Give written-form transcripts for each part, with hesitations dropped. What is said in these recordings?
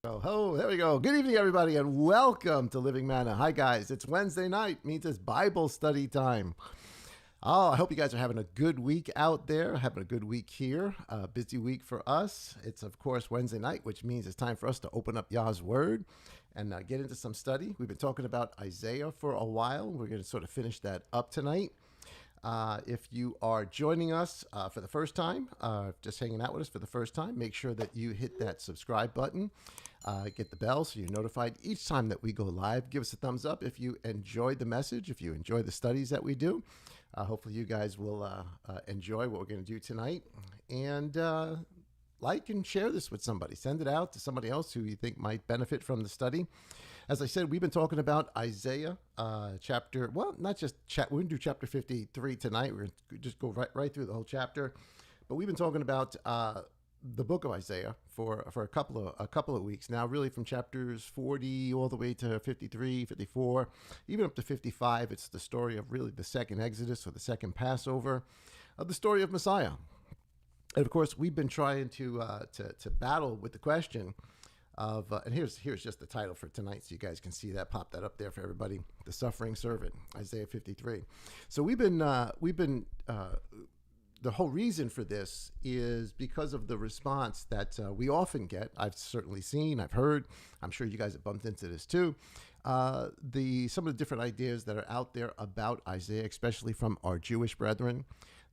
Oh, there we go. Good evening, everybody, and welcome to Living Manna. Hi, guys. It's Wednesday night, means it's Bible study time. Oh, I hope you guys are having a good week out there, having a good week here. Busy week for us. It's, of course, Wednesday night, which means it's time for us to open up Yah's Word and get into some study. We've been talking about Isaiah for a while. We're going to sort of finish that up tonight. If you are joining us for the first time, just hanging out with us for the first time, make sure that you hit that subscribe button, get the bell so you're notified each time that we go live. Give us a thumbs up if you enjoyed the message, if you enjoy the studies that we do. Hopefully you guys will enjoy what we're going to do tonight. And like and share this with somebody. Send it out to somebody else who you think might benefit from the study. As I said, we've been talking about Isaiah chapter, well, not just, we're going to do chapter 53 tonight. We're going to just go right through the whole chapter. But we've been talking about the book of Isaiah for a couple of weeks now, really from chapters 40 all the way to 53, 54, even up to 55. It's the story of really the second Exodus or the second Passover, the story of Messiah. And of course, we've been trying to battle with the question of, and here's just the title for tonight, so you guys can see that, pop that up there for everybody. The Suffering Servant, Isaiah 53. So we've been the whole reason for this is because of the response that we often get. I've certainly seen, I've heard, I'm sure you guys have bumped into this too. Some of the different ideas that are out there about Isaiah, especially from our Jewish brethren,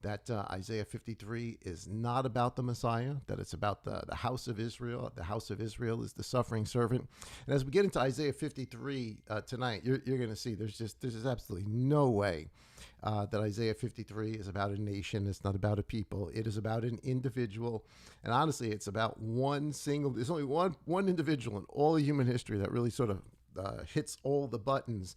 that Isaiah 53 is not about the Messiah, that it's about the house of Israel. The house of Israel is the suffering servant. And as we get into Isaiah 53 tonight, you're going to see there's absolutely no way that Isaiah 53 is about a nation. It's not about a people. It is about an individual. And honestly, it's about there's only one individual in all of human history that really sort of hits all the buttons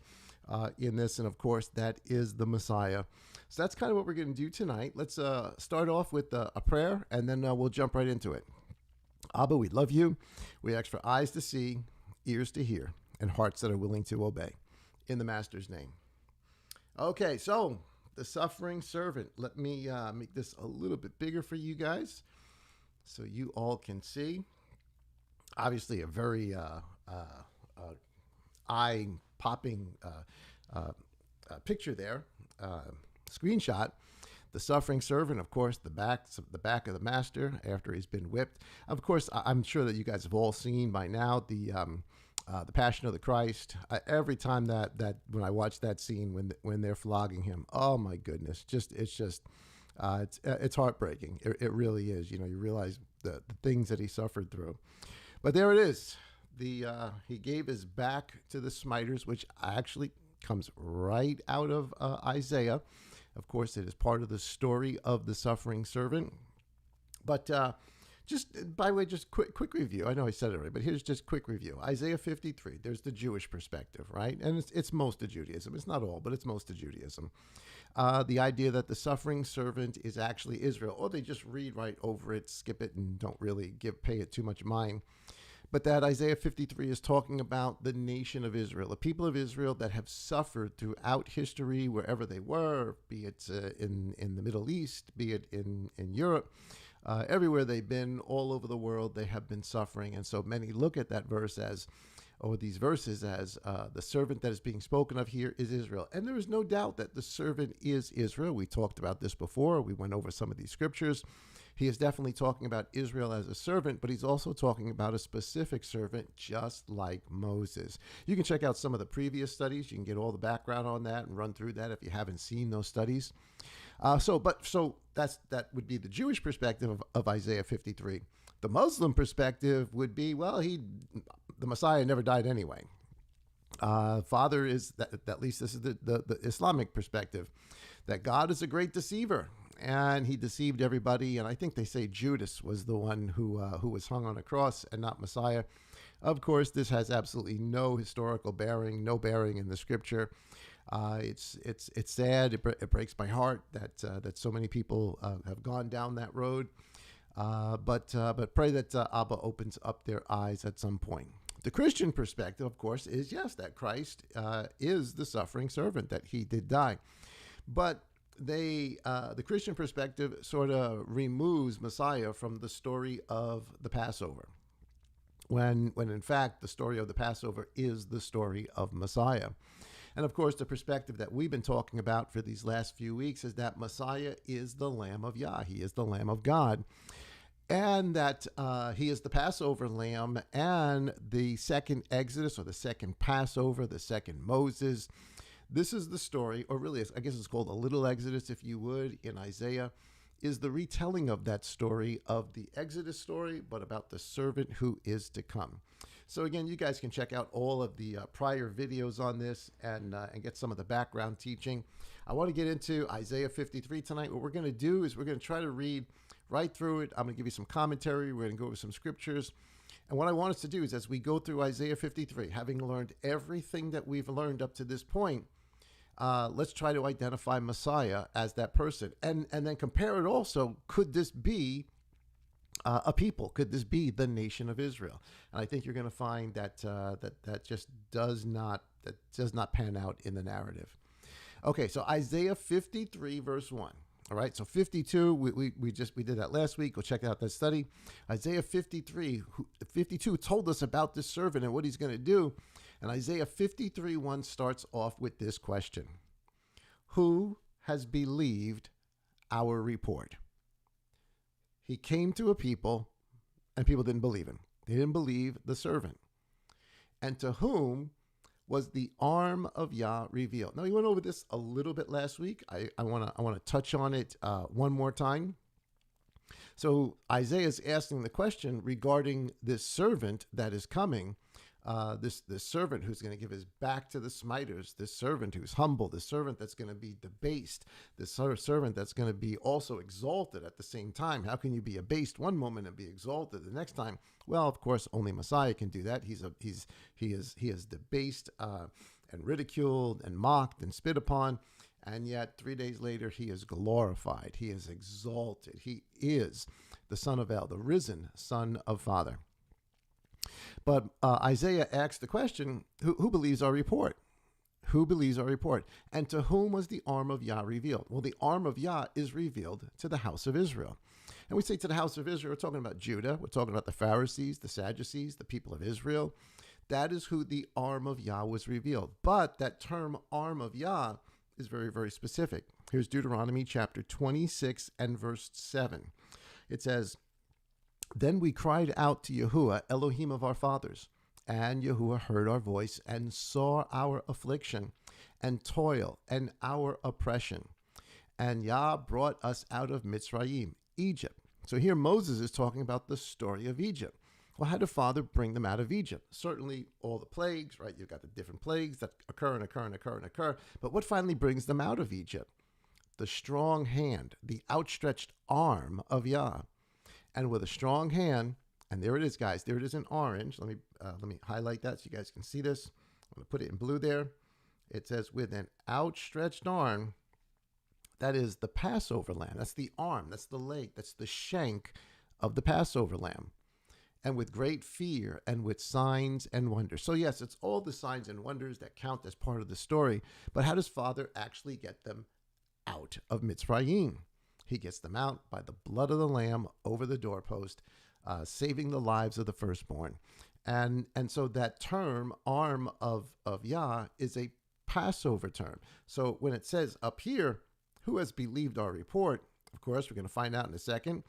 in this. And of course, that is the Messiah. So that's kind of what we're going to do tonight. Let's start off with a prayer, and then we'll jump right into it. Abba, we love you. We ask for eyes to see, ears to hear, and hearts that are willing to obey. In the Master's name. Okay, so the suffering servant. Let me make this a little bit bigger for you guys so you all can see. Obviously, a very eye-popping picture there. Screenshot. The suffering servant, of course, the back of the master after he's been whipped. Of course, I'm sure that you guys have all seen by now the Passion of the Christ. Every time that when I watch that scene when they're flogging him, oh my goodness, it's heartbreaking. It really is. You know, you realize the things that he suffered through. But there it is. He gave his back to the smiters, which actually comes right out of Isaiah. Of course, it is part of the story of the suffering servant. But just by the way, just quick review. I know I said it already, but here's just quick review. Isaiah 53, there's the Jewish perspective, right? And it's most of Judaism. It's not all, but it's most of Judaism. The idea that the suffering servant is actually Israel, or they just read right over it, skip it, and don't really pay it too much mind. But that Isaiah 53 is talking about the nation of Israel, the people of Israel that have suffered throughout history, wherever they were, be it in the Middle East, be it in Europe, everywhere they've been, all over the world, they have been suffering. And so many look at that verse as, or these verses as, the servant that is being spoken of here is Israel. And there is no doubt that the servant is Israel. We talked about this before. We went over some of these scriptures. He is definitely talking about Israel as a servant, but he's also talking about a specific servant, just like Moses. You can check out some of the previous studies. You can get all the background on that and run through that if you haven't seen those studies. So that would be the Jewish perspective of Isaiah 53. The Muslim perspective would be, well, the Messiah never died anyway. Father is that, at least this is the Islamic perspective, that God is a great deceiver. And he deceived everybody. And I think they say Judas was the one who was hung on a cross and not Messiah. Of course, this has absolutely no historical bearing, no bearing in the scripture. It's sad. It breaks my heart that so many people have gone down that road. But pray that Abba opens up their eyes at some point. The Christian perspective, of course, is yes, that Christ is the suffering servant, that he did die. But the Christian perspective sort of removes Messiah from the story of the Passover. when in fact the story of the Passover is the story of Messiah. And of course, the perspective that we've been talking about for these last few weeks is that Messiah is the Lamb of Yah. He is the Lamb of God. And that he is the Passover lamb and the second Exodus or the second Passover, the second Moses. This is the story, or really, I guess it's called a little Exodus, if you would, in Isaiah, is the retelling of that story, of the Exodus story, but about the servant who is to come. So again, you guys can check out all of the prior videos on this and get some of the background teaching. I want to get into Isaiah 53 tonight. What we're going to do is we're going to try to read right through it. I'm going to give you some commentary. We're going to go over some scriptures. And what I want us to do is, as we go through Isaiah 53, having learned everything that we've learned up to this point, let's try to identify Messiah as that person. And then compare it also. Could this be a people? Could this be the nation of Israel? And I think you're going to find that that just does not pan out in the narrative. Okay, so Isaiah 53 verse 1. All right, so 52, we did that last week. Go check out that study. Isaiah 52 told us about this servant and what he's going to do. And Isaiah 53 1 starts off with this question: who has believed our report? He came to a people, and people didn't believe him. They didn't believe the servant. And to whom was the arm of Yah revealed? Now, we went over this a little bit last week. I want to touch on it one more time. So Isaiah is asking the question regarding this servant that is coming, this servant who's going to give his back to the smiters, this servant who's humble, this servant that's going to be debased, this servant that's going to be also exalted at the same time. How can you be abased one moment and be exalted the next time? Well, of course, only Messiah can do that. He is debased and ridiculed and mocked and spit upon, and yet 3 days later he is glorified. He is exalted. He is the Son of El, the risen Son of Father. But Isaiah asks the question, who believes our report? Who believes our report? And to whom was the arm of Yah revealed? Well, the arm of Yah is revealed to the house of Israel. And we say to the house of Israel, we're talking about Judah. We're talking about the Pharisees, the Sadducees, the people of Israel. That is who the arm of Yah was revealed. But that term arm of Yah is very, very specific. Here's Deuteronomy chapter 26 and verse 7. It says, "Then we cried out to Yahuwah, Elohim of our fathers, and Yahuwah heard our voice and saw our affliction and toil and our oppression. And Yah brought us out of Mitzrayim, Egypt." So here Moses is talking about the story of Egypt. Well, how did Father bring them out of Egypt? Certainly all the plagues, right? You've got the different plagues that occur and occur and occur and occur. But what finally brings them out of Egypt? The strong hand, the outstretched arm of Yah. And with a strong hand, and there it is, guys. There it is in orange. Let me highlight that so you guys can see this. I'm going to put it in blue there. It says, with an outstretched arm. That is the Passover lamb. That's the arm. That's the leg. That's the shank of the Passover lamb. And with great fear and with signs and wonders. So yes, it's all the signs and wonders that count as part of the story. But how does Father actually get them out of Mitzrayim? He gets them out by the blood of the lamb over the doorpost, saving the lives of the firstborn. And so that term, arm of Yah, is a Passover term. So when it says up here, who has believed our report? Of course, we're going to find out in a second.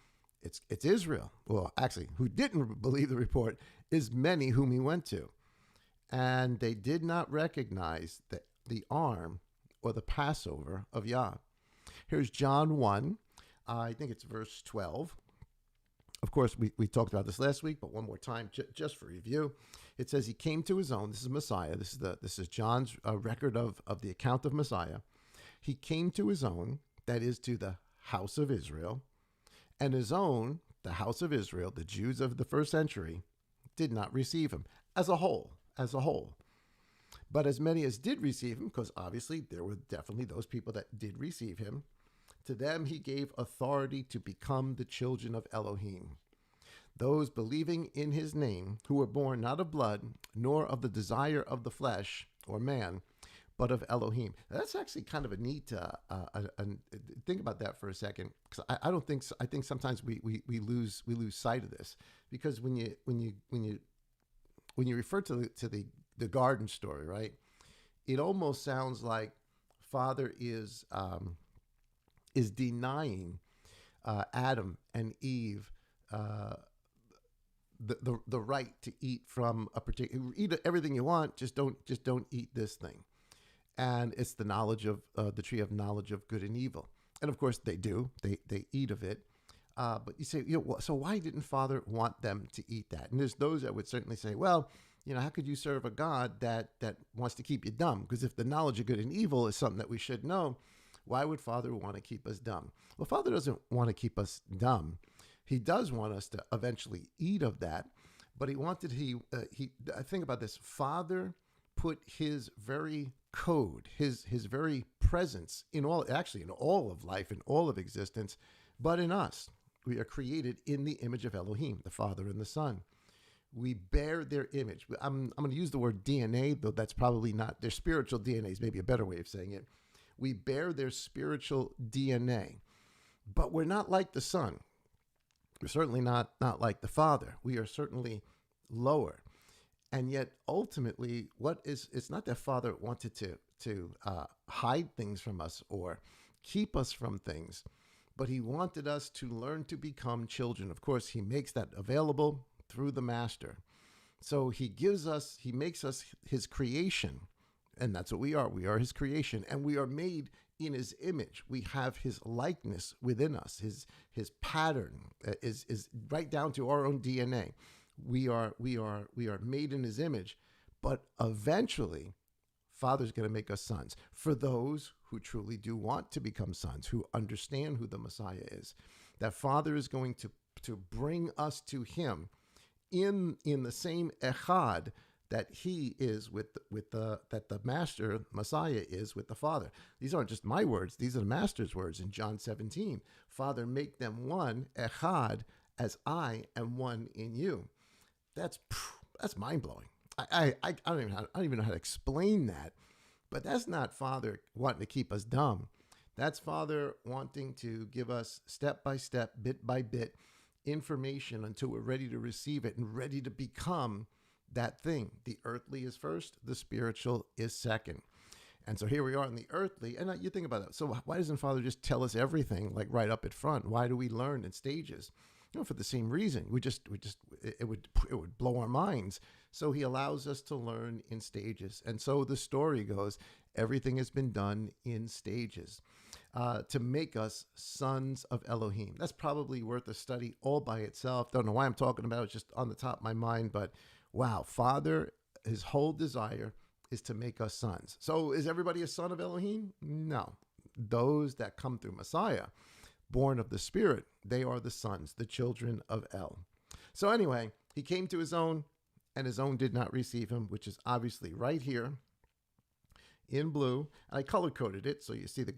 It's Israel. Well, actually, who didn't believe the report is many whom he went to. And they did not recognize the arm or the Passover of Yah. Here's John 1. I think it's verse 12. Of course, we talked about this last week, but one more time, just for review. It says he came to his own. This is Messiah. This is John's record of the account of Messiah. He came to his own, that is to the house of Israel. And his own, the house of Israel, the Jews of the first century, did not receive him as a whole. But as many as did receive him, because obviously there were definitely those people that did receive him, to them he gave authority to become the children of Elohim. Those believing in his name, who were born not of blood, nor of the desire of the flesh or man, but of Elohim. Now, that's actually kind of a neat. Think about that for a second, because I think sometimes we lose sight of this, because when you when you refer to the garden story, right? It almost sounds like Father is denying Adam and Eve the right to eat from a particular, eat everything you want, just don't eat this thing. And it's the knowledge of the tree of knowledge of good and evil. And of course they do, they eat of it. But you say, so why didn't Father want them to eat that? And there's those that would certainly say, well, how could you serve a God that wants to keep you dumb? Because if the knowledge of good and evil is something that we should know, why would Father want to keep us dumb? Well, Father doesn't want to keep us dumb. He does want us to eventually eat of that, but I think about this. Father put his very code, his very presence in all of life, in all of existence, but in us. We are created in the image of Elohim, the Father and the Son. We bear their image. I'm going to use the word DNA, though that's probably not, their spiritual DNA is maybe a better way of saying it. We bear their spiritual DNA, but we're not like the Son. We're certainly not like the Father. We are certainly lower. And yet, ultimately, it's not that Father wanted to hide things from us or keep us from things, but he wanted us to learn to become children. Of course, he makes that available through the Master. So he makes us his creation, and that's what we are. We are his creation, and we are made in his image. We have his likeness within us. His pattern is right down to our own DNA. We are made in his image, but eventually Father's going to make us sons for those who truly do want to become sons, who understand who the Messiah is. That Father is going to bring us to him in the same echad that he is that the Master Messiah is with the Father. These aren't just my words; these are the Master's words in John 17. Father, make them one, echad, as I am one in you. That's mind blowing. I don't even know how to explain that, but that's not Father wanting to keep us dumb. That's Father wanting to give us step by step, bit by bit, information until we're ready to receive it and ready to become that thing. The earthly is first, the spiritual is second. And so here we are in the earthly, and you think about that. So why doesn't Father just tell us everything like right up at front? Why do we learn in stages? For the same reason. It would blow our minds. So he allows us to learn in stages. And so the story goes, everything has been done in stages to make us sons of Elohim. That's probably worth a study all by itself. Don't know why I'm talking about it. It's just on the top of my mind, but wow, Father, his whole desire is to make us sons. So is everybody a son of Elohim? No. Those that come through Messiah, born of the Spirit, they are the sons, the children of El. So anyway, he came to his own, and his own did not receive him, which is obviously right here in blue. I color-coded it, so you see the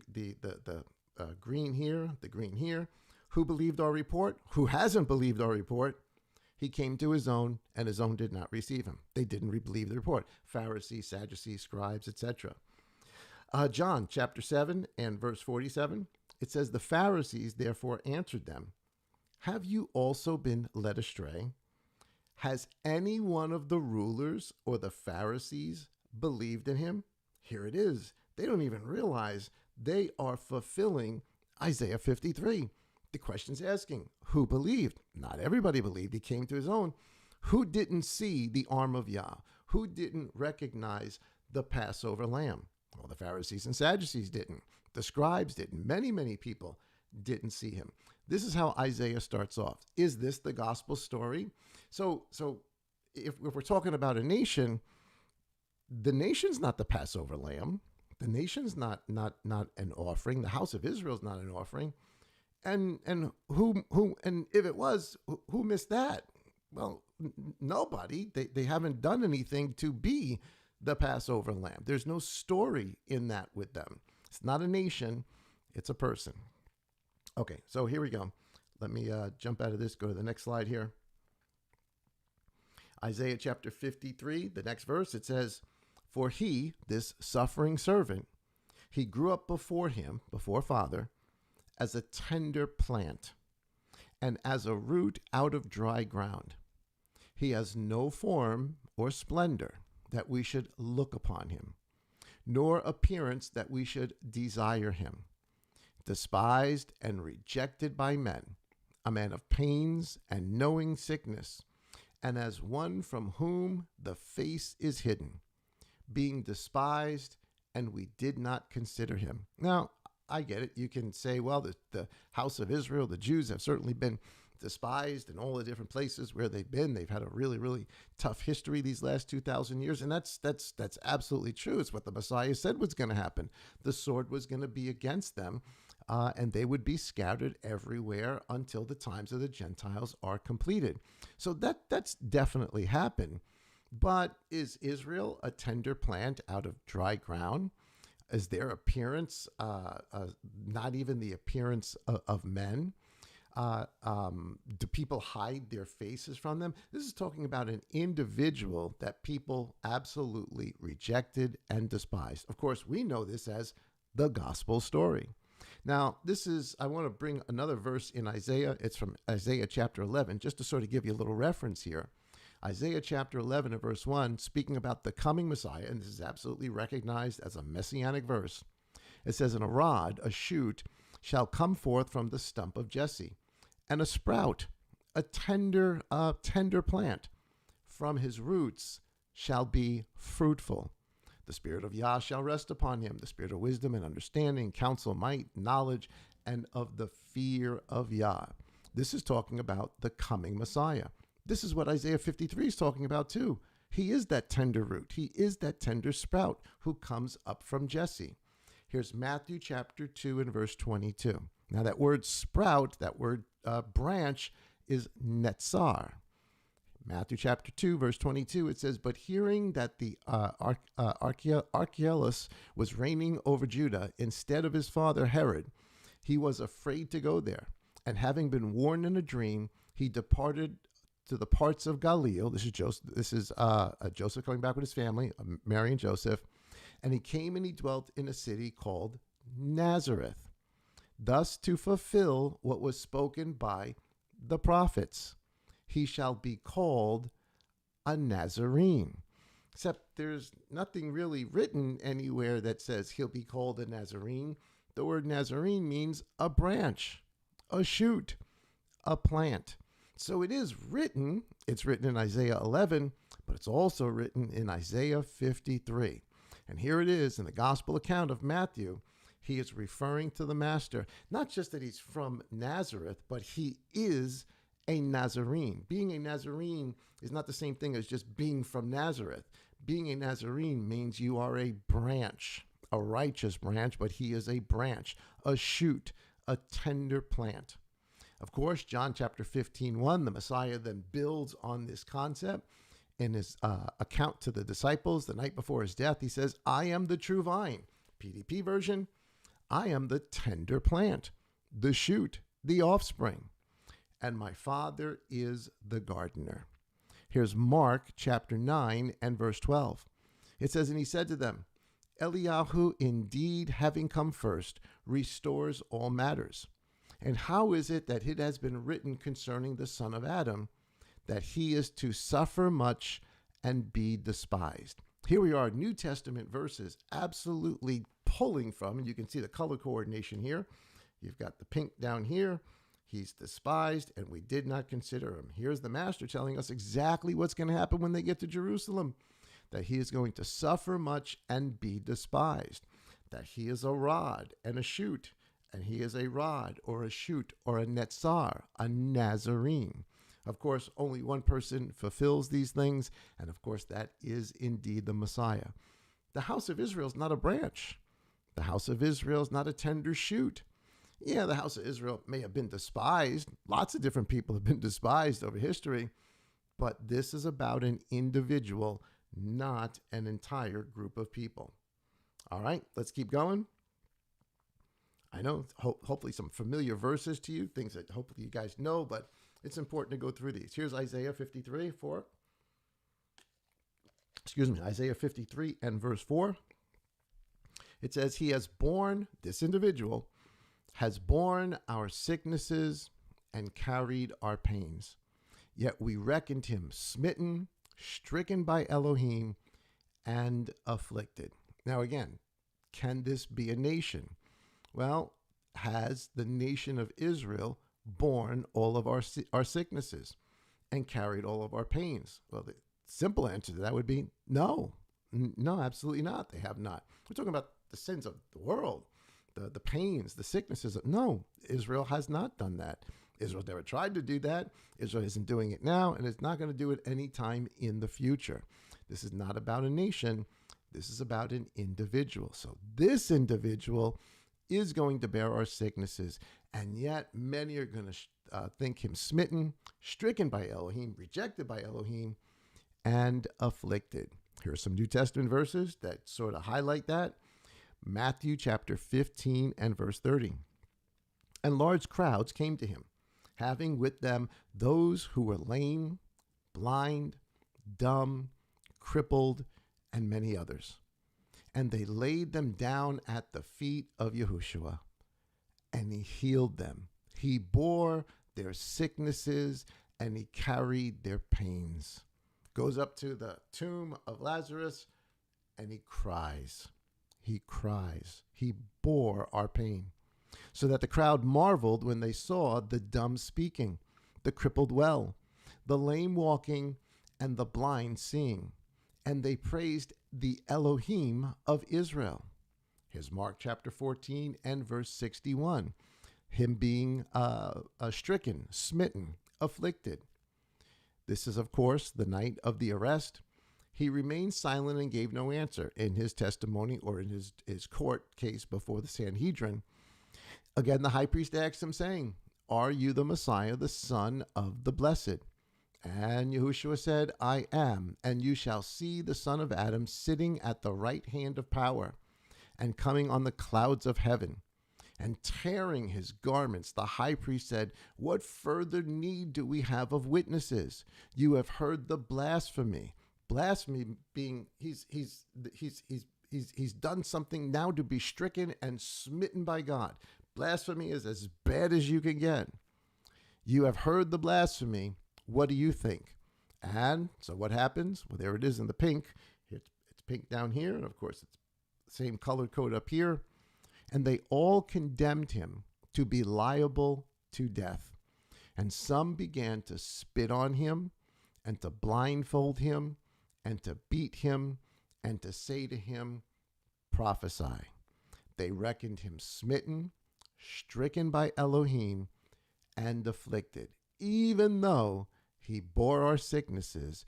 green here, the green here. Who believed our report? Who hasn't believed our report? He came to his own, and his own did not receive him. They didn't believe the report. Pharisees, Sadducees, scribes, etc. John chapter 7 and verse 47. It says, the Pharisees therefore answered them, have you also been led astray? Has any one of the rulers or the Pharisees believed in him? Here it is. They don't even realize they are fulfilling Isaiah 53. The question's asking, who believed? Not everybody believed. He came to his own. Who didn't see the arm of Yah? Who didn't recognize the Passover lamb? Well, the Pharisees and Sadducees didn't. The scribes didn't. Many, many people didn't see him. This is how Isaiah starts off. Is this the gospel story? So if we're talking about a nation, the nation's not the Passover lamb. The nation's not an offering. The house of Israel is not an offering. And if it was, who missed that? Well, nobody. They haven't done anything to be the Passover lamb. There's no story in that with them. It's not a nation, it's a person. Okay, so here we go. Let me jump out of this, go to the next slide here. Isaiah chapter 53, the next verse, it says, for he, this suffering servant, he grew up before him, before Father, as a tender plant, and as a root out of dry ground. He has no form or splendor that we should look upon him, nor appearance that we should desire him. Despised and rejected by men, a man of pains and knowing sickness, and as one from whom the face is hidden, being despised, and we did not consider him. Now, I get it. You can say, well, the house of Israel, the Jews have certainly been despised in all the different places where they've been. They've had a really, really tough history these last 2,000 years. And that's absolutely true. It's what the Messiah said was going to happen. The sword was going to be against them, and they would be scattered everywhere until the times of the Gentiles are completed. So that's definitely happened. But is Israel a tender plant out of dry ground? Is their appearance not even the appearance of men? Do people hide their faces from them? This is talking about an individual that people absolutely rejected and despised. Of course, we know this as the gospel story. Now, I want to bring another verse in Isaiah. It's from Isaiah chapter 11, just to sort of give you a little reference here. Isaiah chapter 11 and verse 1, speaking about the coming Messiah, and this is absolutely recognized as a messianic verse. It says, "And a rod, a shoot, shall come forth from the stump of Jesse, and a sprout, a tender plant, from his roots shall be fruitful. The Spirit of Yah shall rest upon him, the Spirit of wisdom and understanding, counsel, might, knowledge, and of the fear of Yah." This is talking about the coming Messiah. This is what Isaiah 53 is talking about too. He is that tender root. He is that tender sprout who comes up from Jesse. Here's Matthew chapter 2 and verse 22. Now that word sprout, that word branch is netzar. Matthew chapter 2 verse 22, it says, "But hearing that the Archelaus was reigning over Judah instead of his father Herod, he was afraid to go there. And having been warned in a dream, he departed to the parts of Galilee." This is Joseph coming back with his family, Mary and Joseph. "And he came and he dwelt in a city called Nazareth, thus to fulfill what was spoken by the prophets. He shall be called a Nazarene." Except there's nothing really written anywhere that says he'll be called a Nazarene. The word Nazarene means a branch, a shoot, a plant. So it is written, it's written in Isaiah 11, but it's also written in Isaiah 53. And here it is in the gospel account of Matthew. He is referring to the master, not just that he's from Nazareth, but he is a Nazarene. Being a Nazarene is not the same thing as just being from Nazareth. Being a Nazarene means you are a branch, a righteous branch, but he is a branch, a shoot, a tender plant. Of course, John chapter 15:1, the Messiah then builds on this concept in his account to the disciples the night before his death. He says, "I am the true vine." PDP version, "I am the tender plant, the shoot, the offspring, and my Father is the gardener." Here's Mark chapter 9 and verse 12. It says, "And he said to them, Eliyahu indeed having come first restores all matters. And how is it that it has been written concerning the son of Adam, that he is to suffer much and be despised?" Here we are, New Testament verses, absolutely pulling from, and you can see the color coordination here. You've got the pink down here. He's despised, and we did not consider him. Here's the master telling us exactly what's going to happen when they get to Jerusalem, that he is going to suffer much and be despised, that he is a rod and a shoot, and he is a rod or a shoot or a netzar, a Nazarene. Of course, only one person fulfills these things, and of course, that is indeed the Messiah. The house of Israel is not a branch. The house of Israel is not a tender shoot. Yeah, the house of Israel may have been despised. Lots of different people have been despised over history, but this is about an individual, not an entire group of people. All right, let's keep going. I know, hopefully some familiar verses to you, things that hopefully you guys know, but it's important to go through these. Here's Isaiah 53 and verse 4. It says, "He has borne," this individual, "has borne our sicknesses and carried our pains. Yet we reckoned him smitten, stricken by Elohim and afflicted. Now, again, can this be a nation? Well, has the nation of Israel borne all of our sicknesses and carried all of our pains? Well, the simple answer to that would be no. No, absolutely not. They have not. We're talking about the sins of the world, the pains, the sicknesses. No, Israel has not done that. Israel never tried to do that. Israel isn't doing it now, and it's not going to do it anytime in the future. This is not about a nation. This is about an individual. So this individual is going to bear our sicknesses, and yet many are going to think him smitten, stricken by Elohim, rejected by Elohim, and afflicted. Here are some New Testament verses that sort of highlight that. Matthew chapter 15 and verse 30. And large crowds came to him, having with them those who were lame, blind, dumb, crippled, and many others. And they laid them down at the feet of Yahushua, and he healed them. He bore their sicknesses, and he carried their pains. Goes up to the tomb of Lazarus, and he cries. He cries. He bore our pain, so that the crowd marveled when they saw the dumb speaking, the crippled well, the lame walking, and the blind seeing. And they praised the Elohim of Israel. Here's Mark chapter 14 and verse 61. Him being stricken, smitten, afflicted. This is, of course, the night of the arrest. He remained silent and gave no answer in his testimony or in his court case before the Sanhedrin. Again, the high priest asked him, saying, "Are you the Messiah, the Son of the Blessed?" And Yahushua said, "I am, and you shall see the Son of Adam sitting at the right hand of power and coming on the clouds of heaven." And tearing his garments, the high priest said, "What further need do we have of witnesses? You have heard the blasphemy." Blasphemy being he's done something now to be stricken and smitten by God. Blasphemy is as bad as you can get. You have heard the blasphemy. What do you think? And so what happens? Well, there it is in the pink. It's pink down here, and of course it's the same color code up here. And they all condemned him to be liable to death. And some began to spit on him and to blindfold him and to beat him and to say to him, "Prophesy." They reckoned him smitten, stricken by Elohim, and afflicted, even though he bore our sicknesses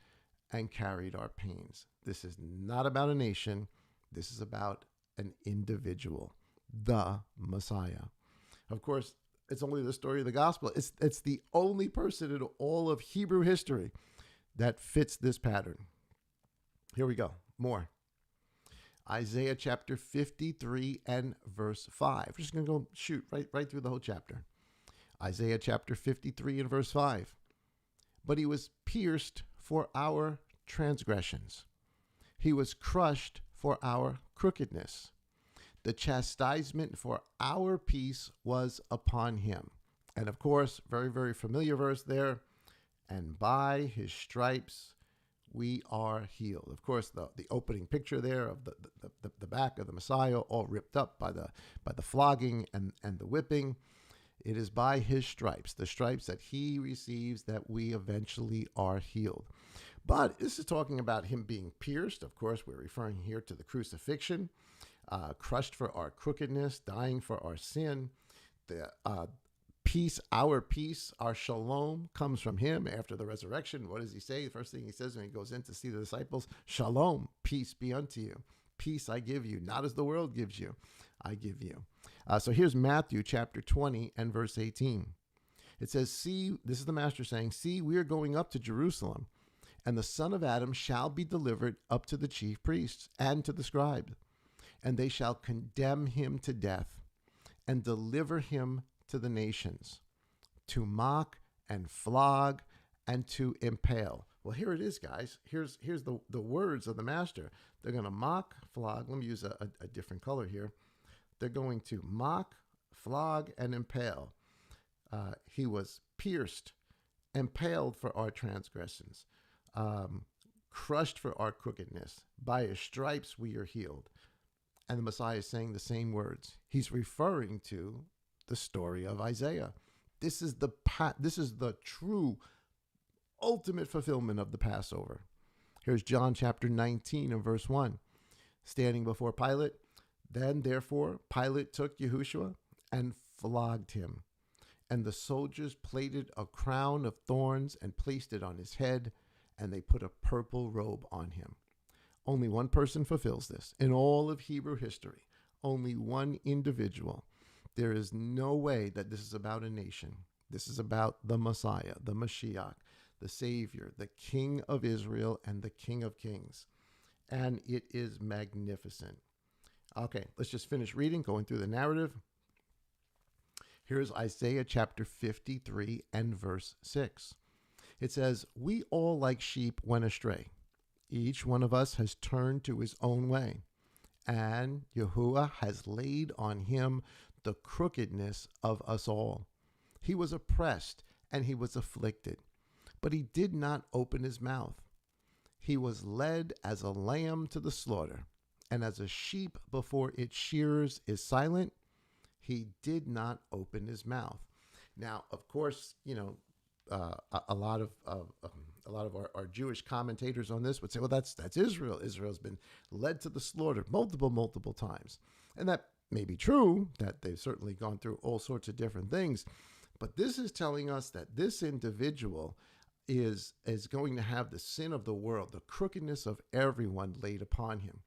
and carried our pains. This is not about a nation. This is about an individual, the Messiah. Of course, it's only the story of the gospel. It's the only person in all of Hebrew history that fits this pattern. Here we go. More. Isaiah chapter 53 and verse 5. We're just going to go shoot right through the whole chapter. Isaiah chapter 53 and verse 5. But he was pierced for our transgressions. He was crushed for our crookedness. The chastisement for our peace was upon him. And of course, very, very familiar verse there. And by his stripes we are healed. Of course, the opening picture there of the back of the Messiah, all ripped up by the flogging and the whipping. It is by his stripes, the stripes that he receives, that we eventually are healed. But this is talking about him being pierced. Of course, we're referring here to the crucifixion, crushed for our crookedness, dying for our sin. The peace, our shalom, comes from him after the resurrection. What does he say? The first thing he says when he goes in to see the disciples, "Shalom, peace be unto you. Peace I give you, not as the world gives you, I give you." So here's Matthew chapter 20 and verse 18. It says, "See," this is the master saying, "See, we are going up to Jerusalem, and the Son of Adam shall be delivered up to the chief priests and to the scribes, and they shall condemn him to death and deliver him to the nations, to mock and flog and to impale." Well, here it is, guys. Here's the words of the master. They're going to mock, flog. Let me use a different color here. They're going to mock, flog, and impale. He was pierced, impaled for our transgressions, crushed for our crookedness. By his stripes we are healed. And the Messiah is saying the same words. He's referring to the story of Isaiah. This is the true ultimate fulfillment of the Passover. Here's John chapter 19 and verse 1. Standing before Pilate, then therefore Pilate took Yahushua and flogged him. And the soldiers plaited a crown of thorns and placed it on his head, and they put a purple robe on him. Only one person fulfills this. In all of Hebrew history, only one individual. There is no way that this is about a nation. This is about the Messiah, the Mashiach, the Savior, the King of Israel, and the King of Kings. And it is magnificent. Okay, let's just finish reading, going through the narrative. Here's Isaiah chapter 53 and verse 6. It says, "We all like sheep went astray. Each one of us has turned to his own way, and Yahuwah has laid on him the crookedness of us all. He was oppressed and he was afflicted, but he did not open his mouth. He was led as a lamb to the slaughter, and as a sheep before its shearers is silent, he did not open his mouth." Now, of course, a lot of our Jewish commentators on this would say, well, that's Israel. Israel's been led to the slaughter multiple times. And that may be true, that they've certainly gone through all sorts of different things. But this is telling us that this individual is going to have the sin of the world, the crookedness of everyone laid upon him.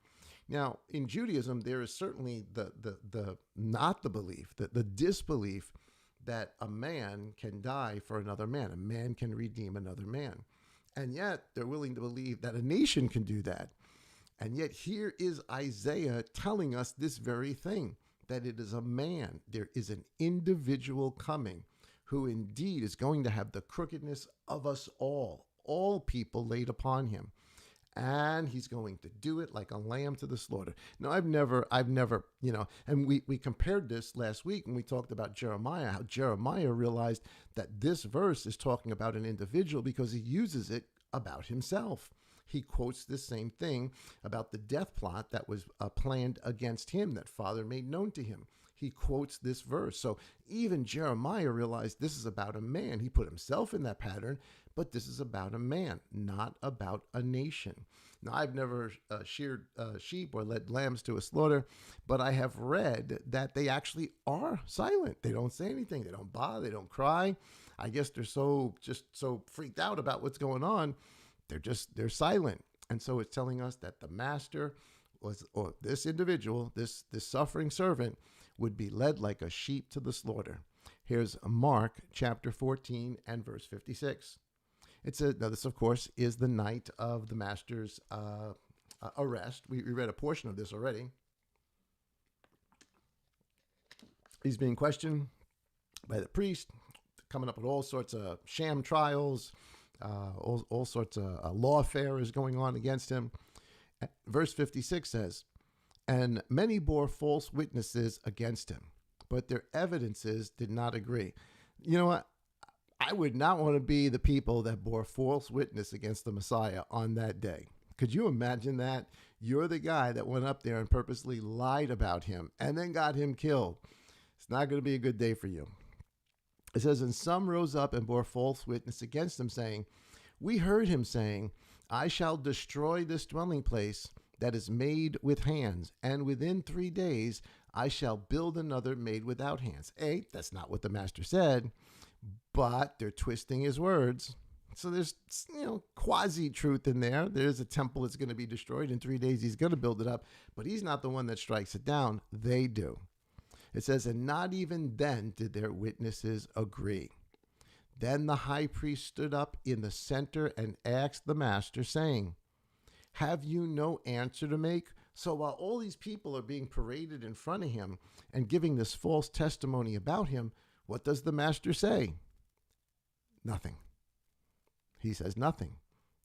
Now, in Judaism, there is certainly the not the belief, the disbelief that a man can die for another man. A man can redeem another man. And yet they're willing to believe that a nation can do that. And yet here is Isaiah telling us this very thing, that it is a man. There is an individual coming who indeed is going to have the crookedness of us all people laid upon him. And he's going to do it like a lamb to the slaughter. Now, I've never, and we compared this last week when we talked about Jeremiah, how Jeremiah realized that this verse is talking about an individual because he uses it about himself. He quotes this same thing about the death plot that was planned against him, that Father made known to him. He quotes this verse. So even Jeremiah realized this is about a man. He put himself in that pattern, but this is about a man, not about a nation. Now, I've never sheared sheep or led lambs to a slaughter, but I have read that they actually are silent. They don't say anything. They don't baa. They don't cry. I guess they're so freaked out about what's going on. They're silent. And so it's telling us that the master or this individual, this suffering servant, would be led like a sheep to the slaughter. Here's Mark chapter 14 and verse 56. It says, now this, of course, is the night of the master's arrest. We read a portion of this already. He's being questioned by the priest, coming up with all sorts of sham trials, all sorts of lawfare is going on against him. Verse 56 says, "And many bore false witnesses against him, but their evidences did not agree." You know what? I would not want to be the people that bore false witness against the Messiah on that day. Could you imagine that? You're the guy that went up there and purposely lied about him and then got him killed. It's not going to be a good day for you. It says, "And some rose up and bore false witness against him, saying, 'We heard him saying, I shall destroy this dwelling place that is made with hands, and within 3 days I shall build another made without hands.'" That's not what the master said, but they're twisting his words. So there's, quasi-truth in there. There's a temple that's going to be destroyed. In 3 days, he's going to build it up, but he's not the one that strikes it down. They do. It says, "And not even then did their witnesses agree. Then the high priest stood up in the center and asked the master, saying, 'Have you no answer to make?'" So while all these people are being paraded in front of him and giving this false testimony about him, what does the master say? Nothing. He says nothing.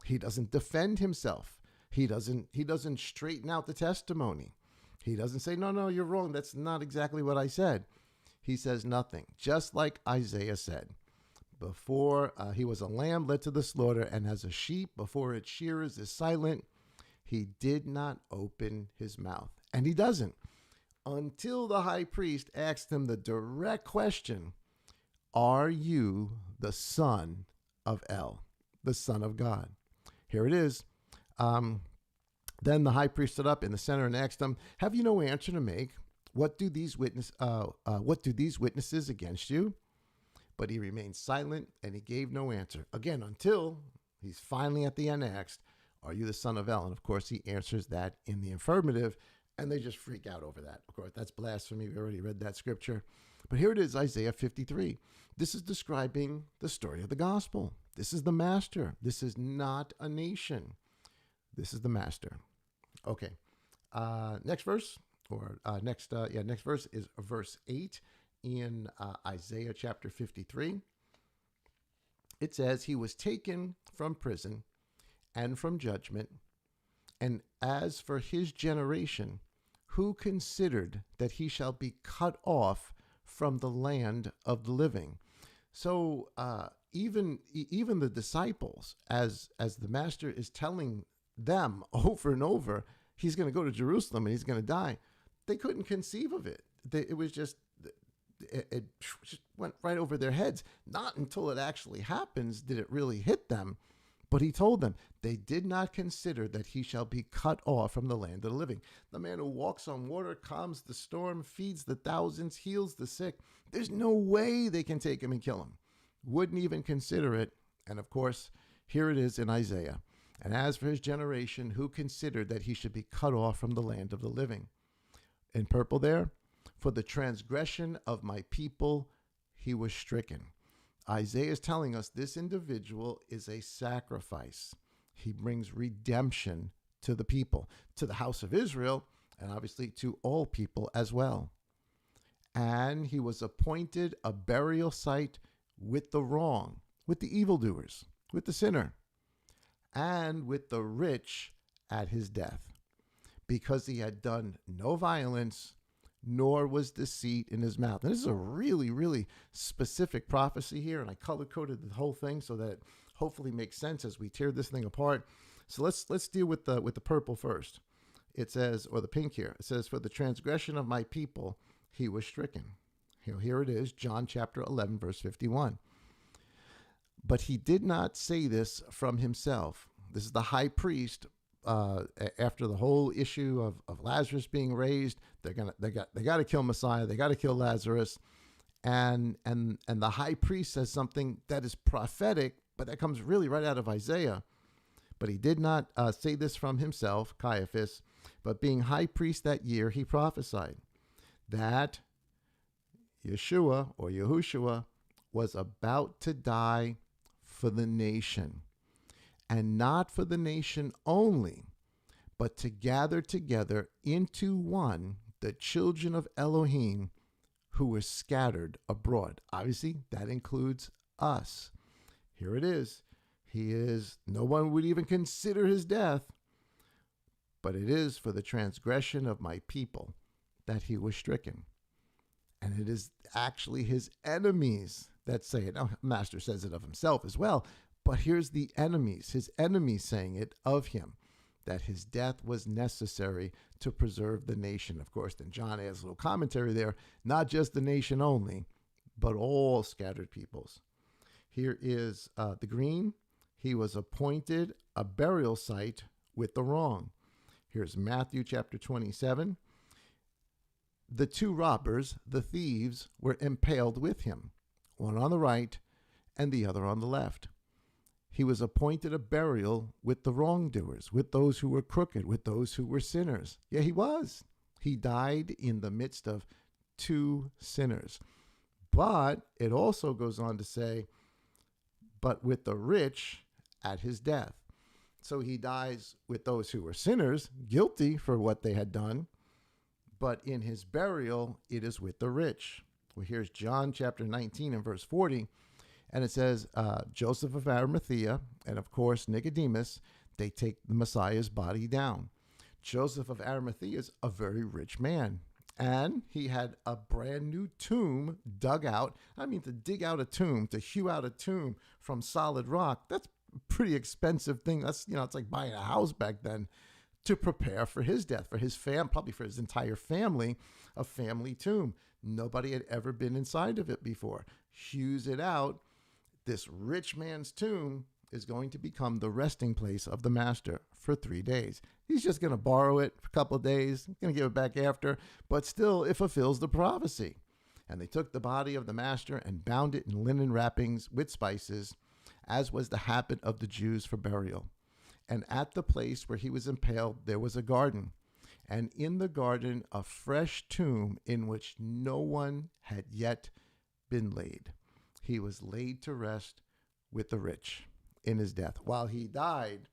He doesn't defend himself. He doesn't straighten out the testimony. He doesn't say, no, you're wrong. That's not exactly what I said. He says nothing, just like Isaiah said. Before he was a lamb led to the slaughter, and as a sheep before its shearers is silent, he did not open his mouth. And he doesn't until the high priest asked him the direct question, are you the son of El, the son of God? Here it is. Then the high priest stood up in the center and asked him, have you no answer to make? What do these witnesses against you? But he remained silent and he gave no answer. Again, until he's finally at the end asked, are you the son of El? And of course, he answers that in the affirmative, and they just freak out over that. Of course, that's blasphemy. We already read that scripture. But here it is, Isaiah 53. This is describing the story of the gospel. This is the master. This is not a nation. This is the master. Okay. Next verse, next verse is verse 8 in Isaiah chapter 53. It says, he was taken from prison and from judgment, and as for his generation, who considered that he shall be cut off from the land of the living? So even the disciples, as the master is telling them over and over, he's going to go to Jerusalem and he's going to die, they couldn't conceive of it. It was just, it just went right over their heads. Not until it actually happens did it really hit them. But he told them, they did not consider that he shall be cut off from the land of the living. The man who walks on water, calms the storm, feeds the thousands, heals the sick. There's no way they can take him and kill him. Wouldn't even consider it. And of course, here it is in Isaiah. And as for his generation, who considered that he should be cut off from the land of the living? In purple there, for the transgression of my people, he was stricken. Isaiah is telling us this individual is a sacrifice. He brings redemption to the people, to the house of Israel, and obviously to all people as well. And he was appointed a burial site with the wrong, with the evildoers, with the sinner, and with the rich at his death, because he had done no violence, nor was deceit in his mouth. And this is a really, really specific prophecy here, and I color-coded the whole thing so that it hopefully makes sense as we tear this thing apart. So let's deal with the purple first. It says, or the pink here, it says, for the transgression of my people, he was stricken. Here it is, John chapter 11, verse 51. But he did not say this from himself. This is the high priest. After the whole issue of Lazarus being raised, they got to kill Messiah. They got to kill Lazarus, and the high priest says something that is prophetic, but that comes really right out of Isaiah. But he did not say this from himself, Caiaphas, but being high priest that year, he prophesied that Yeshua or Yahushua was about to die for the nation. And not for the nation only, but to gather together into one the children of Elohim who were scattered abroad. Obviously, that includes us. Here it is. No one would even consider his death, but it is for the transgression of my people that he was stricken. And it is actually his enemies that say it. Now, Master says it of himself as well. But here's the enemies, his enemies saying it of him, that his death was necessary to preserve the nation. Of course, then John adds a little commentary there, not just the nation only, but all scattered peoples. Here is the green. He was appointed a burial site with the wrong. Here's Matthew chapter 27. The two robbers, the thieves, were impaled with him, one on the right and the other on the left. He was appointed a burial with the wrongdoers, with those who were crooked, with those who were sinners. Yeah, he was. He died in the midst of two sinners. But it also goes on to say, but with the rich at his death. So he dies with those who were sinners, guilty for what they had done. But in his burial, it is with the rich. Well, here's John chapter 19 and verse 40. And it says, Joseph of Arimathea, and of course Nicodemus, they take the Messiah's body down. Joseph of Arimathea is a very rich man. And he had a brand new tomb dug out. I mean, to dig out a tomb, to hew out a tomb from solid rock, that's a pretty expensive thing. That's, it's like buying a house back then, to prepare for his death, for his probably for his entire family, a family tomb. Nobody had ever been inside of it before. Hews it out. This rich man's tomb is going to become the resting place of the master for 3 days. He's just going to borrow it for a couple of days, going to give it back after, but still it fulfills the prophecy. And they took the body of the master and bound it in linen wrappings with spices, as was the habit of the Jews for burial. And at the place where he was impaled, there was a garden. And in the garden, a fresh tomb in which no one had yet been laid. He was laid to rest with the rich in his death, while he died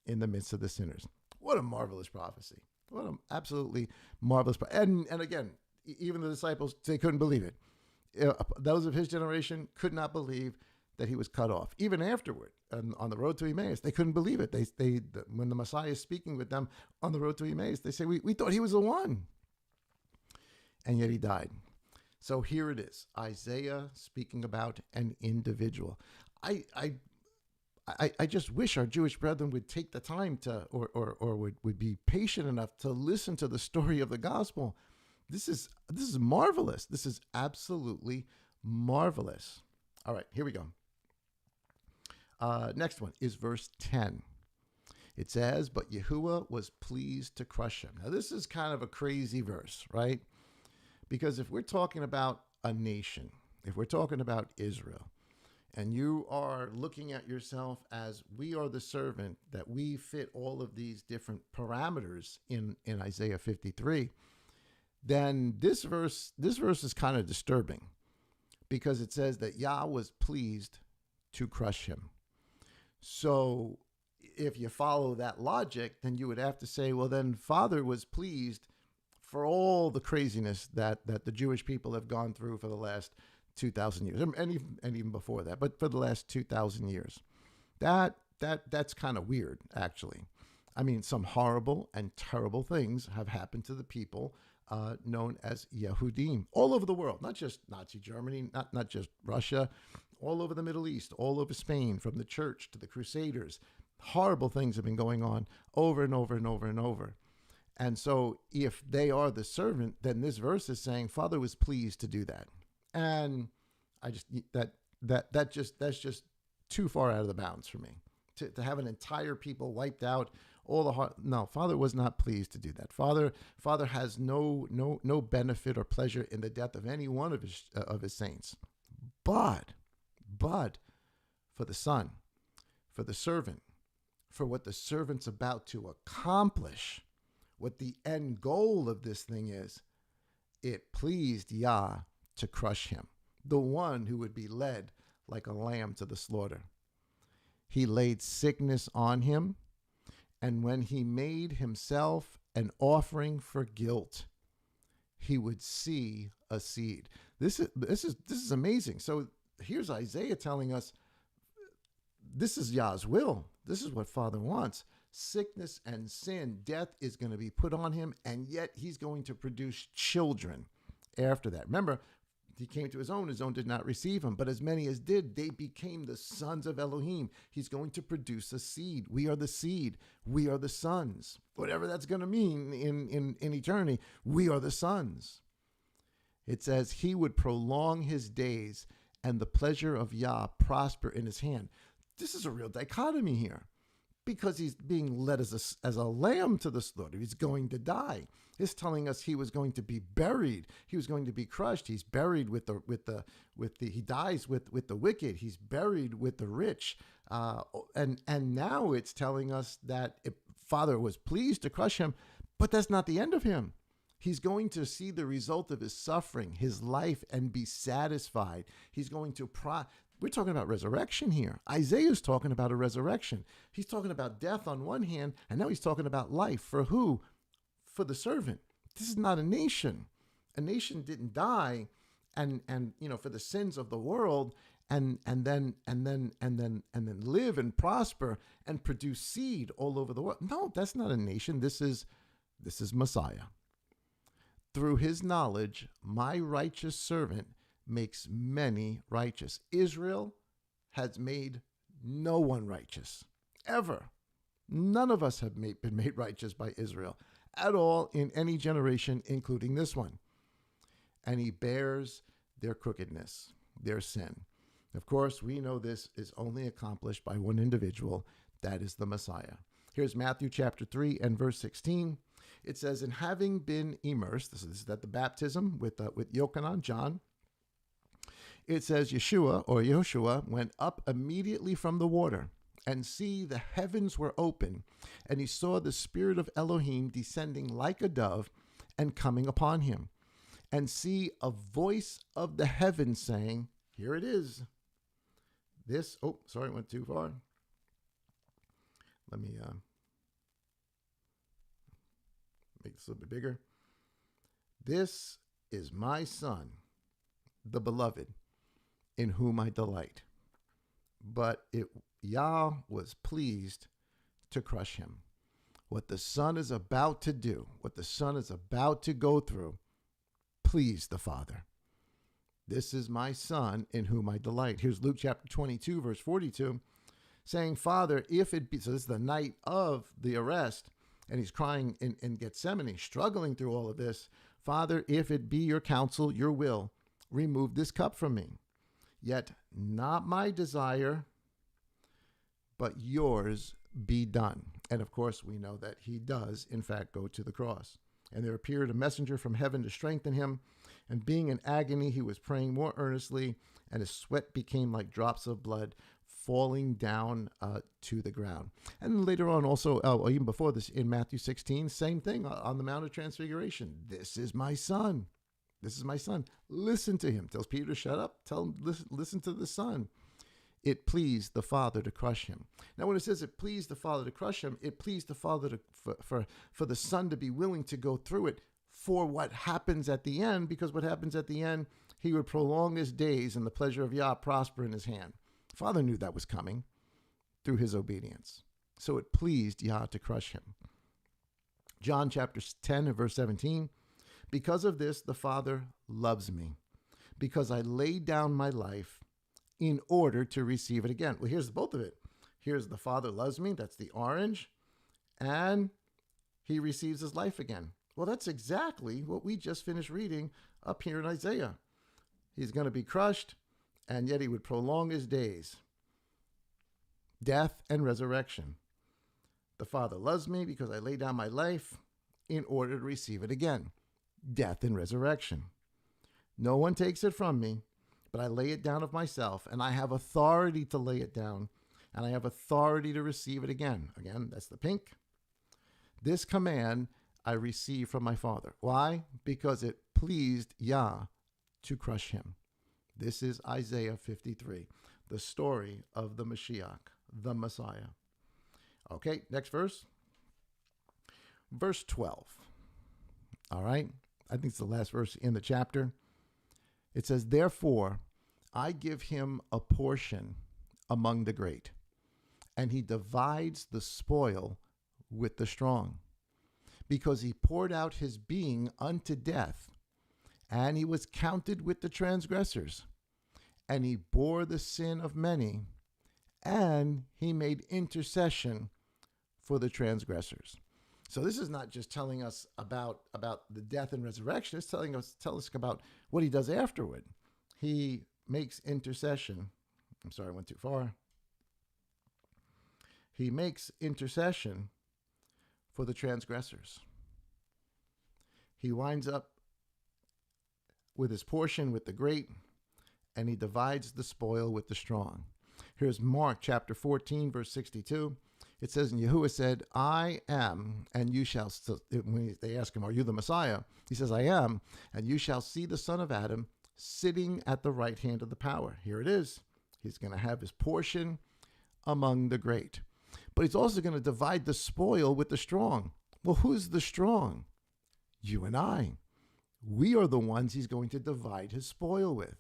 in the midst of the sinners. What a marvelous prophecy. What an absolutely marvelous prophecy. And again, even the disciples, they couldn't believe it. Those of his generation could not believe that he was cut off. Even afterward, on the road to Emmaus, they couldn't believe it. When the Messiah is speaking with them on the road to Emmaus, they say, we thought he was the one. And yet he died. So here it is, Isaiah speaking about an individual. I just wish our Jewish brethren would take the time to, or would be patient enough to listen to the story of the gospel. This is marvelous. This is absolutely marvelous. All right, here we go. Next one is verse 10. It says, but Yahuwah was pleased to crush him. Now, this is kind of a crazy verse, right? Because if we're talking about a nation, if we're talking about Israel, and you are looking at yourself as we are the servant, that we fit all of these different parameters in Isaiah 53, then this verse is kind of disturbing, because it says that Yah was pleased to crush him. So if you follow that logic, then you would have to say, well, then Father was pleased for all the craziness that the Jewish people have gone through for the last 2,000 years, and even before that, but for the last 2,000 years. That's kind of weird, actually. I mean, some horrible and terrible things have happened to the people known as Yehudim all over the world, not just Nazi Germany, not just Russia, all over the Middle East, all over Spain, from the church to the Crusaders. Horrible things have been going on over and over and over and over. And so if they are the servant, then this verse is saying Father was pleased to do that. And I just, that's just too far out of the bounds for me to have an entire people wiped out. No, Father was not pleased to do that. Father has no benefit or pleasure in the death of any one of his saints. But for the Son, for the servant, for what the servant's about to accomplish, what the end goal of this thing is, it pleased Yah to crush him, the one who would be led like a lamb to the slaughter. He laid sickness on him, and when he made himself an offering for guilt, he would see a seed. This is amazing. So here's Isaiah telling us this is Yah's will. This is what Father wants. Sickness and sin, death is going to be put on him, and yet he's going to produce children after that. Remember, he came to his own did not receive him, but as many as did, they became the sons of Elohim. He's going to produce a seed. We are the seed. We are the sons. Whatever that's going to mean in eternity, we are the sons. It says he would prolong his days, and the pleasure of Yah prosper in his hand. This is a real dichotomy here, because he's being led as a lamb to the slaughter. He's going to die. It's telling us he was going to be buried. He was going to be crushed. He's buried he dies with the wicked. He's buried with the rich. And now it's telling us that Father was pleased to crush him, but that's not the end of him. He's going to see the result of his suffering, his life, and be satisfied. He's going to we're talking about resurrection here. Isaiah's talking about a resurrection. He's talking about death on one hand, and now he's talking about life. For who? For the servant. This is not a nation. A nation didn't die and for the sins of the world and then live and prosper and produce seed all over the world. No, that's not a nation. This is Messiah. through his knowledge, my righteous servant makes many righteous. Israel has made no one righteous, ever. None of us have been made righteous by Israel at all in any generation, including this one. And he bears their crookedness, their sin. Of course, we know this is only accomplished by one individual, that is the Messiah. Here's Matthew chapter 3 and verse 16. It says, and having been immersed, this is at the baptism with Yochanan, John, it says Yeshua went up immediately from the water, and see, the heavens were open, and he saw the Spirit of Elohim descending like a dove and coming upon him. And see, a voice of the heavens saying, here it is. Sorry, went too far. Let me make this a little bit bigger. This is my Son, the beloved, in whom I delight. But Yah was pleased to crush him. What the Son is about to do, what the Son is about to go through, pleased the Father. This is my Son in whom I delight. Here's Luke chapter 22, verse 42, saying, Father, if it be, so this is the night of the arrest, and he's crying in Gethsemane, struggling through all of this. Father, if it be your counsel, your will, remove this cup from me. Yet not my desire, but yours be done. And of course, we know that he does, in fact, go to the cross. And there appeared a messenger from heaven to strengthen him. And being in agony, he was praying more earnestly, and his sweat became like drops of blood falling down to the ground. And later on also, even before this, in Matthew 16, same thing on the Mount of Transfiguration. This is my Son. This is my Son. Listen to him. Tells Peter to shut up. Tell him, listen to the Son. It pleased the Father to crush him. Now, when it says it pleased the Father to crush him, it pleased the Father for the Son to be willing to go through it for what happens at the end, because what happens at the end, he would prolong his days and the pleasure of Yah prosper in his hand. The Father knew that was coming through his obedience. So it pleased Yah to crush him. John chapter 10 and verse 17, because of this, the Father loves me, because I laid down my life in order to receive it again. Well, here's both of it. Here's the Father loves me, that's the orange, and he receives his life again. Well, that's exactly what we just finished reading up here in Isaiah. He's going to be crushed, and yet he would prolong his days. Death and resurrection. The Father loves me because I lay down my life in order to receive it again. Death and resurrection. No one takes it from me, but I lay it down of myself, and I have authority to lay it down, and I have authority to receive it again. Again, that's the pink. This command I received from my Father. Why? Because it pleased Yah to crush him. This is Isaiah 53, the story of the Mashiach, the Messiah. Okay, next verse. Verse 12. All right, I think it's the last verse in the chapter. It says, therefore, I give him a portion among the great, and he divides the spoil with the strong, because he poured out his being unto death, and he was counted with the transgressors, and he bore the sin of many, and he made intercession for the transgressors. So this is not just telling us about the death and resurrection. It's telling us about what he does afterward. He makes intercession. I'm sorry, I went too far. He makes intercession for the transgressors. He winds up with his portion with the great, and he divides the spoil with the strong. Here's Mark chapter 14, verse 62. It says, and Yahuwah said, I am, and you shall, when they ask him, are you the Messiah? He says, I am, and you shall see the Son of Adam sitting at the right hand of the power. Here it is. He's going to have his portion among the great. But he's also going to divide the spoil with the strong. Well, who's the strong? You and I. We are the ones he's going to divide his spoil with.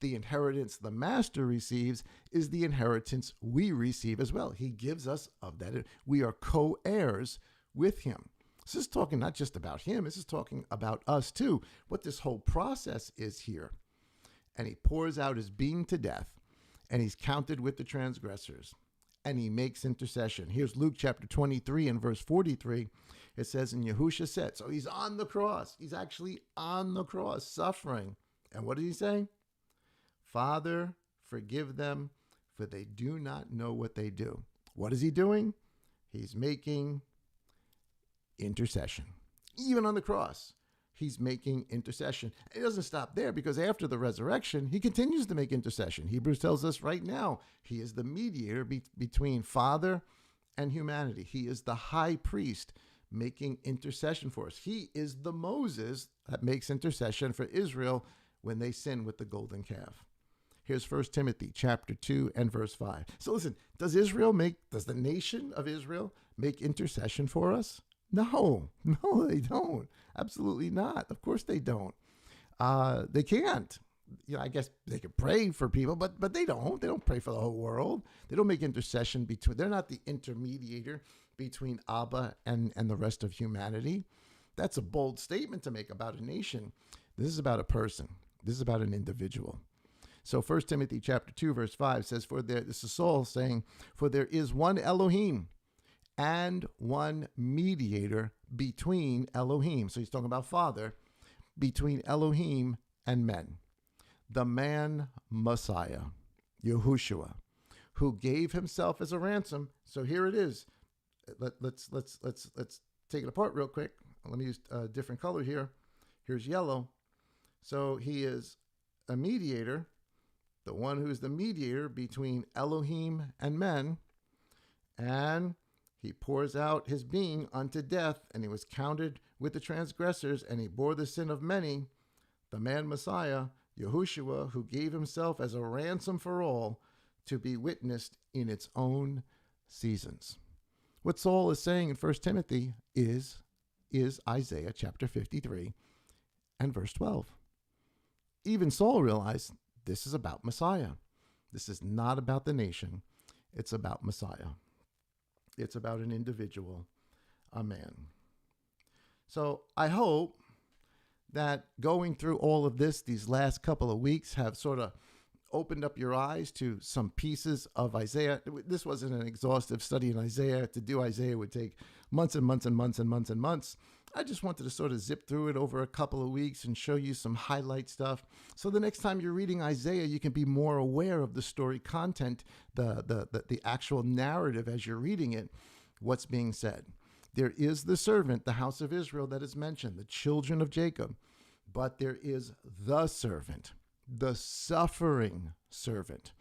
The inheritance the master receives is the inheritance we receive as well. He gives us of that. We are co-heirs with him. This is talking not just about him. This is talking about us too, what this whole process is here. And he pours out his being to death, and he's counted with the transgressors, and he makes intercession. Here's Luke chapter 23 and verse 43. It says, and Yahusha said, so he's on the cross. He's actually on the cross, suffering. And what did he say? Father, forgive them, for they do not know what they do. What is he doing? He's making intercession. Even on the cross, he's making intercession. It doesn't stop there, because after the resurrection, he continues to make intercession. Hebrews tells us right now, he is the mediator between Father and humanity. He is the high priest making intercession for us. He is the Moses that makes intercession for Israel when they sin with the golden calf. Here's 1 Timothy chapter 2 and verse 5. So listen, does the nation of Israel make intercession for us? No, they don't. Absolutely not. Of course they don't. They can't. I guess they could pray for people, but they don't. They don't pray for the whole world. They don't make intercession between. They're not the intermediator between Abba and the rest of humanity. That's a bold statement to make about a nation. This is about a person. This is about an individual. So 1 Timothy chapter 2, verse 5 says, this is Saul saying, for there is one Elohim and one mediator between Elohim. So he's talking about Father, between Elohim and men. The man Messiah, Yahushua, who gave himself as a ransom. So here it is. Let's take it apart real quick. Let me use a different color here. Here's yellow. So he is a mediator, the one who is the mediator between Elohim and men, and he pours out his being unto death, and he was counted with the transgressors, and he bore the sin of many. The man Messiah, Yahushua, who gave himself as a ransom for all, to be witnessed in its own seasons. What Saul is saying in 1 Timothy is Isaiah chapter 53 and verse 12. Even Saul realized this is about Messiah. This is not about the nation. It's about Messiah. It's about an individual, a man. So I hope that going through all of this, these last couple of weeks, have sort of opened up your eyes to some pieces of Isaiah. This wasn't an exhaustive study in Isaiah. To do Isaiah would take months and months and months and months and months. I just wanted to sort of zip through it over a couple of weeks and show you some highlight stuff. So the next time you're reading Isaiah, you can be more aware of the story content, the actual narrative as you're reading it, what's being said. There is the servant, the house of Israel, that is mentioned, the children of Jacob. But there is the servant, the suffering servant.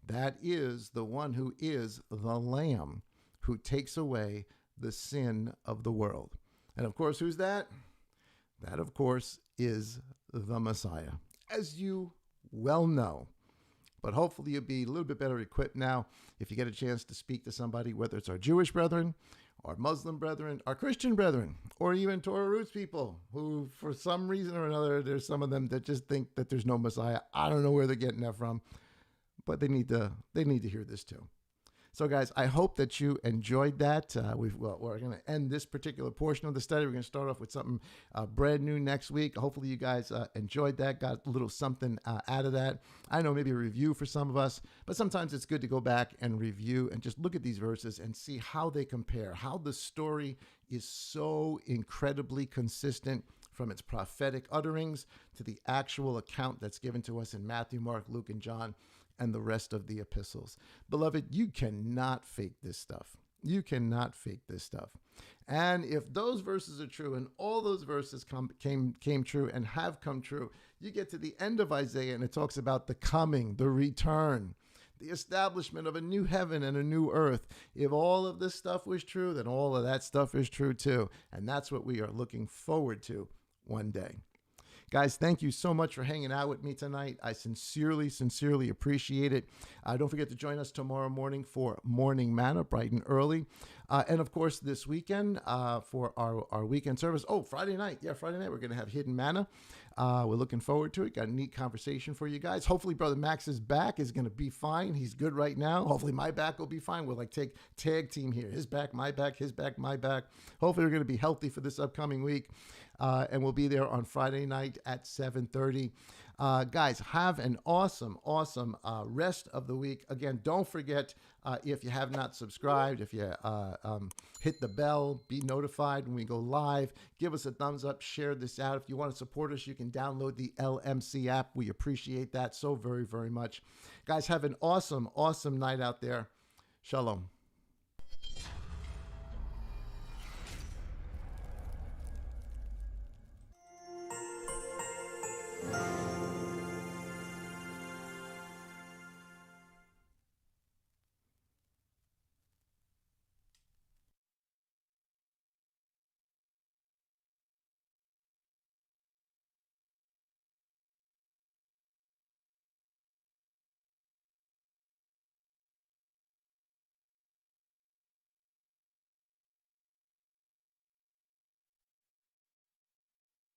That is the one who is the Lamb who takes away the sin of the world. And of course, who's that? That, of course, is the Messiah, as you well know. But hopefully you'll be a little bit better equipped now if you get a chance to speak to somebody, whether it's our Jewish brethren, our Muslim brethren, our Christian brethren, or even Torah roots people who, for some reason or another, there's some of them that just think that there's no Messiah. I don't know where they're getting that from, but they need to hear this too. So guys, I hope that you enjoyed that. We're going to end this particular portion of the study. We're going to start off with something brand new next week. Hopefully you guys enjoyed that, got a little something out of that. I know maybe a review for some of us, but sometimes it's good to go back and review and just look at these verses and see how they compare, how the story is so incredibly consistent from its prophetic utterings to the actual account that's given to us in Matthew, Mark, Luke, and John, and the rest of the epistles. Beloved, you cannot fake this stuff. You cannot fake this stuff. And if those verses are true, and all those verses came true and have come true, you get to the end of Isaiah and it talks about the coming, the return, the establishment of a new heaven and a new earth. If all of this stuff was true, then all of that stuff is true too. And that's what we are looking forward to one day. Guys, thank you so much for hanging out with me tonight. I sincerely appreciate it. Don't forget to join us tomorrow morning for Morning Manna, bright and early. And of course, this weekend for our weekend service. Oh, Friday night. Yeah, Friday night, we're going to have Hidden Manna. We're looking forward to it. Got a neat conversation for you guys. Hopefully, Brother Max's back is going to be fine. He's good right now. Hopefully, my back will be fine. We'll take tag team here. His back, my back, his back, my back. Hopefully, we're going to be healthy for this upcoming week. And we'll be there on Friday night at 7:30. Guys, have an awesome rest of the week. Again, don't forget, if you have not subscribed, if you hit the bell, be notified when we go live. Give us a thumbs up, share this out. If you want to support us, you can download the LMC app. We appreciate that so very, very much. Guys, have an awesome night out there. Shalom.